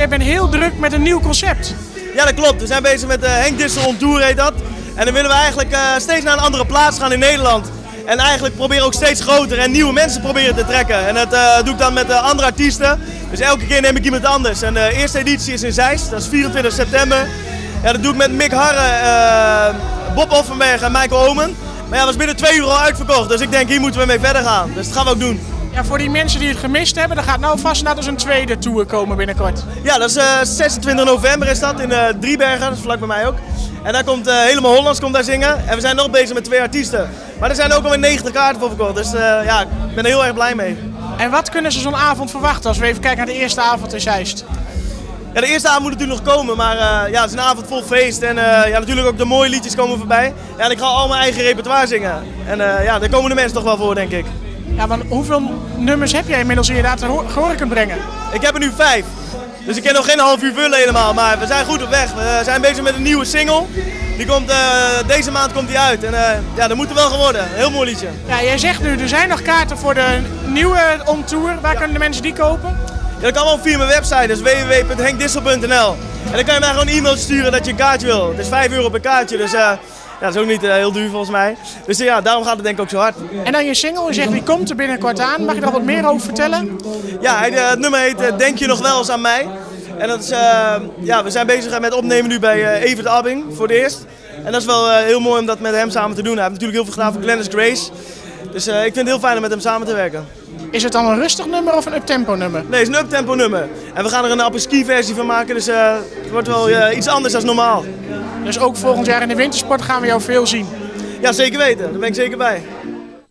jij bent heel druk met een nieuw concept. Ja, dat klopt. We zijn bezig met Henk Dissel on Tour heet dat. En dan willen we eigenlijk steeds naar een andere plaats gaan in Nederland. En eigenlijk proberen ook steeds groter en nieuwe mensen proberen te trekken. En dat doe ik dan met andere artiesten. Dus elke keer neem ik iemand anders. En de eerste editie is in Zeist, dat is 24 september. Ja, dat doe ik met Mick Harre, Bob Offenberg en Michael Omen. Maar ja, dat was binnen 2 uur al uitverkocht. Dus ik denk, hier moeten we mee verder gaan. Dus dat gaan we ook doen. Ja, voor die mensen die het gemist hebben, er gaat nou vast naar dus een tweede tour komen binnenkort. Ja, dat is 26 november is dat in Driebergen, dat is vlak bij mij ook. En daar komt helemaal Hollands komt daar zingen. En we zijn nog bezig met 2 artiesten. Maar er zijn ook alweer 90 kaarten voor verkocht. Dus ja, ik ben er heel erg blij mee. En wat kunnen ze zo'n avond verwachten als we even kijken naar de eerste avond in Zeist? Ja, de eerste avond moet natuurlijk nog komen, maar ja, het is een avond vol feest. En ja, natuurlijk ook de mooie liedjes komen voorbij. Ja, en ik ga al mijn eigen repertoire zingen. En ja, daar komen de mensen toch wel voor, denk ik. Ja, want hoeveel nummers heb jij inmiddels die je daar te horen kunt brengen? Ik heb er nu 5. Dus ik kan nog geen half uur vullen helemaal, maar we zijn goed op weg. We zijn bezig met een nieuwe single. Die komt, deze maand komt die uit. En ja, dat moet er wel geworden. Heel mooi liedje. Ja, jij zegt nu, er zijn nog kaarten voor de nieuwe On Tour. Waar kunnen de mensen die kopen? Ja, dat kan wel via mijn website, dus www.henkdissel.nl. En dan kan je mij gewoon een e-mail sturen dat je een kaartje wil. Het is €5 per kaartje, dus ja, dat is ook niet heel duur volgens mij. Dus ja, daarom gaat het denk ik ook zo hard. En dan je single, je zegt die komt er binnenkort aan. Mag je daar wat meer over vertellen? Ja, het nummer heet Denk je nog wel eens aan mij? En dat is, ja, we zijn bezig met opnemen nu bij Evert Abbing voor het eerst. En dat is wel heel mooi om dat met hem samen te doen. Hij heeft natuurlijk heel veel gedaan voor Glennis Grace. Dus ik vind het heel fijn om met hem samen te werken. Is het dan een rustig nummer of een uptempo nummer? Nee, het is een uptempo nummer. En we gaan er een apres-ski versie van maken, dus het wordt wel iets anders dan normaal. Dus ook volgend jaar in de wintersport gaan we jou veel zien? Ja, zeker weten. Daar ben ik zeker bij.